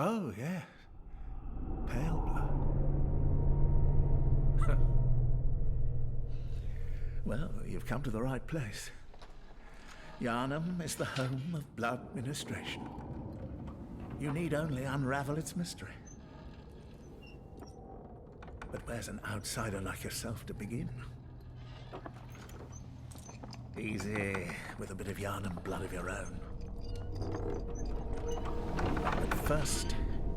Oh, yes. Pale blood. Well, you've come to the right place. Yharnam is the home of blood ministration. You need only unravel its mystery. But where's an outsider like yourself to begin? Easy, with a bit of Yharnam blood of your own. But first,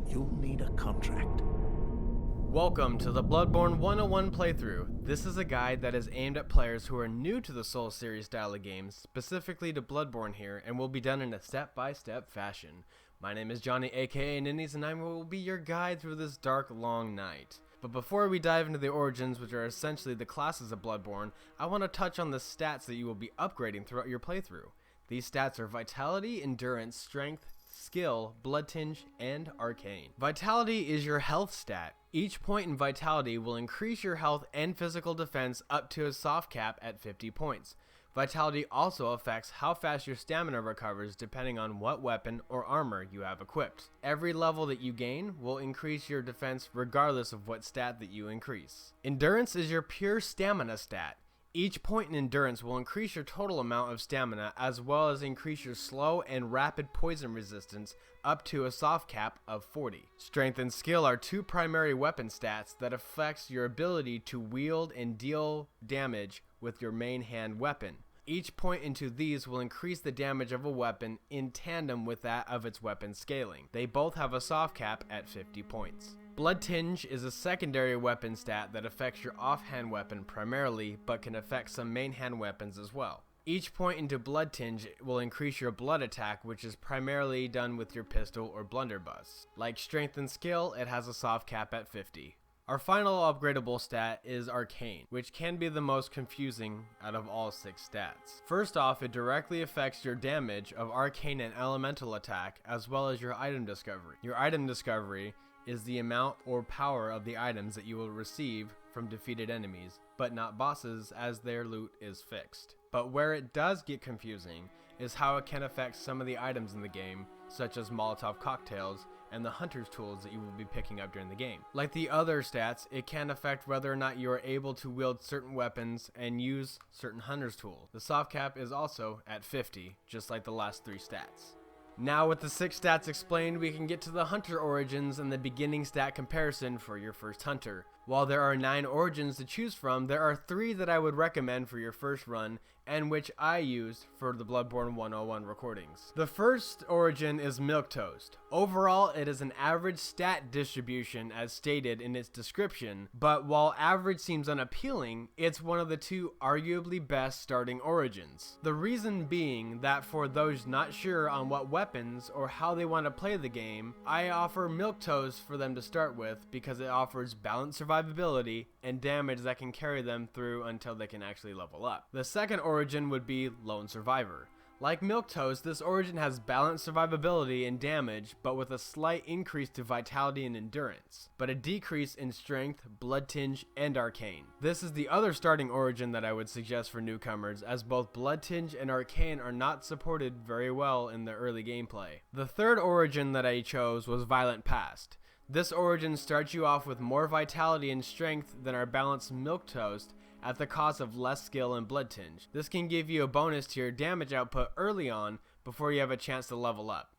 you'll need a contract. Welcome to the Bloodborne 101 playthrough. This is a guide that is aimed at players who are new to the Souls series style of games, specifically to Bloodborne here, and will be done in a step-by-step fashion. My name is Johnny, aka Ninnies, and I will be your guide through this dark, long night. But before we dive into the origins, which are essentially the classes of Bloodborne, I want to touch on the stats that you will be upgrading throughout your playthrough. These stats are Vitality, Endurance, Strength, Skill, Blood Tinge, and Arcane. Vitality is your health stat. Each point in Vitality will increase your health and physical defense up to a soft cap at 50 points. Vitality also affects how fast your stamina recovers depending on what weapon or armor you have equipped. Every level that you gain will increase your defense regardless of what stat that you increase. Endurance is your pure stamina stat. Each point in Endurance will increase your total amount of stamina as well as increase your slow and rapid poison resistance up to a soft cap of 40. Strength and Skill are two primary weapon stats that affects your ability to wield and deal damage with your main hand weapon. Each point into these will increase the damage of a weapon in tandem with that of its weapon scaling. They both have a soft cap at 50 points. Blood Tinge is a secondary weapon stat that affects your offhand weapon primarily, but can affect some main hand weapons as well. Each point into Blood Tinge will increase your blood attack, which is primarily done with your pistol or blunderbuss. Like Strength and Skill, it has a soft cap at 50. Our final upgradable stat is Arcane, which can be the most confusing out of all 6 stats. First off, it directly affects your damage of Arcane and Elemental attack, as well as your item discovery. Your item discovery is the amount or power of the items that you will receive from defeated enemies, but not bosses, as their loot is fixed. But where it does get confusing is how it can affect some of the items in the game, such as Molotov cocktails and the hunter's tools that you will be picking up during the game. Like the other stats, it can affect whether or not you are able to wield certain weapons and use certain hunter's tools. The soft cap is also at 50, just like the last 3 stats. Now with the 6 stats explained, we can get to the hunter origins and the beginning stat comparison for your first hunter. While there are 9 origins to choose from, there are 3 that I would recommend for your first run, and which I used for the Bloodborne 101 recordings. The first origin is Milquetoast. Overall, it is an average stat distribution as stated in its description, but while average seems unappealing, it's one of the 2 arguably best starting origins. The reason being that for those not sure on what weapons or how they want to play the game, I offer Milquetoast for them to start with because it offers balanced survivability and damage that can carry them through until they can actually level up. The second origin would be Lone Survivor. Like Milquetoast, this origin has balanced survivability and damage, but with a slight increase to vitality and endurance, but a decrease in strength, blood tinge, and arcane. This is the other starting origin that I would suggest for newcomers, as both blood tinge and arcane are not supported very well in the early gameplay. The third origin that I chose was Violent Past. This origin starts you off with more vitality and strength than our balanced Milquetoast at the cost of less skill and blood tinge. This can give you a bonus to your damage output early on before you have a chance to level up.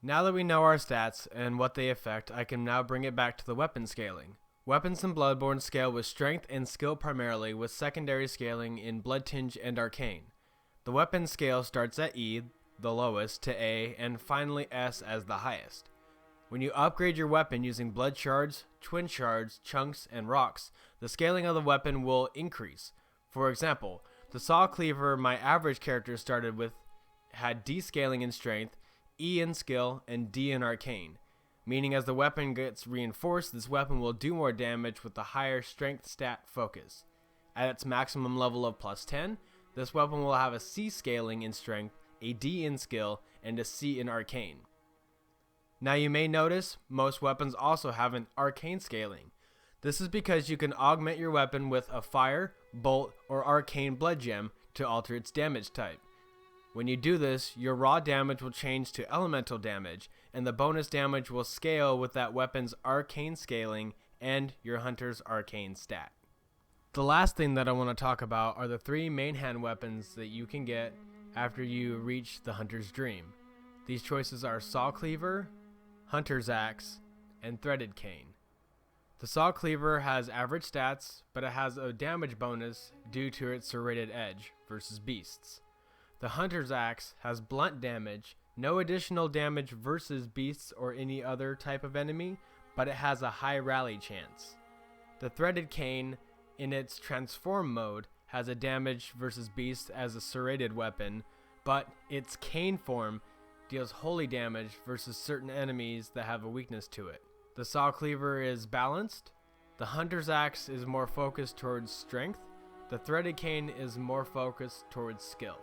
Now that we know our stats and what they affect, I can now bring it back to the weapon scaling. Weapons in Bloodborne scale with strength and skill primarily, with secondary scaling in blood tinge and arcane. The weapon scale starts at E, the lowest, to A, and finally S as the highest. When you upgrade your weapon using blood shards, twin shards, chunks, and rocks, the scaling of the weapon will increase. For example, the saw cleaver my average character started with had D scaling in strength, E in skill, and D in arcane, meaning as the weapon gets reinforced, this weapon will do more damage with the higher strength stat focus. At its maximum level of plus 10, this weapon will have a C scaling in strength, a D in skill, and a C in arcane. Now you may notice most weapons also have an arcane scaling. This is because you can augment your weapon with a fire, bolt, or arcane blood gem to alter its damage type. When you do this, your raw damage will change to elemental damage, and the bonus damage will scale with that weapon's arcane scaling and your hunter's arcane stat. The last thing that I want to talk about are the 3 main hand weapons that you can get after you reach the hunter's dream. These choices are Saw Cleaver, Hunter's Axe, and Threaded Cane. The Saw Cleaver has average stats, but it has a damage bonus due to its serrated edge versus beasts. The Hunter's Axe has blunt damage, no additional damage versus beasts or any other type of enemy, but it has a high rally chance. The Threaded Cane, in its transform mode, has a damage versus beasts as a serrated weapon, but its cane form deals holy damage versus certain enemies that have a weakness to it. The Saw Cleaver is balanced. The Hunter's Axe is more focused towards strength. The Threaded Cane is more focused towards skill.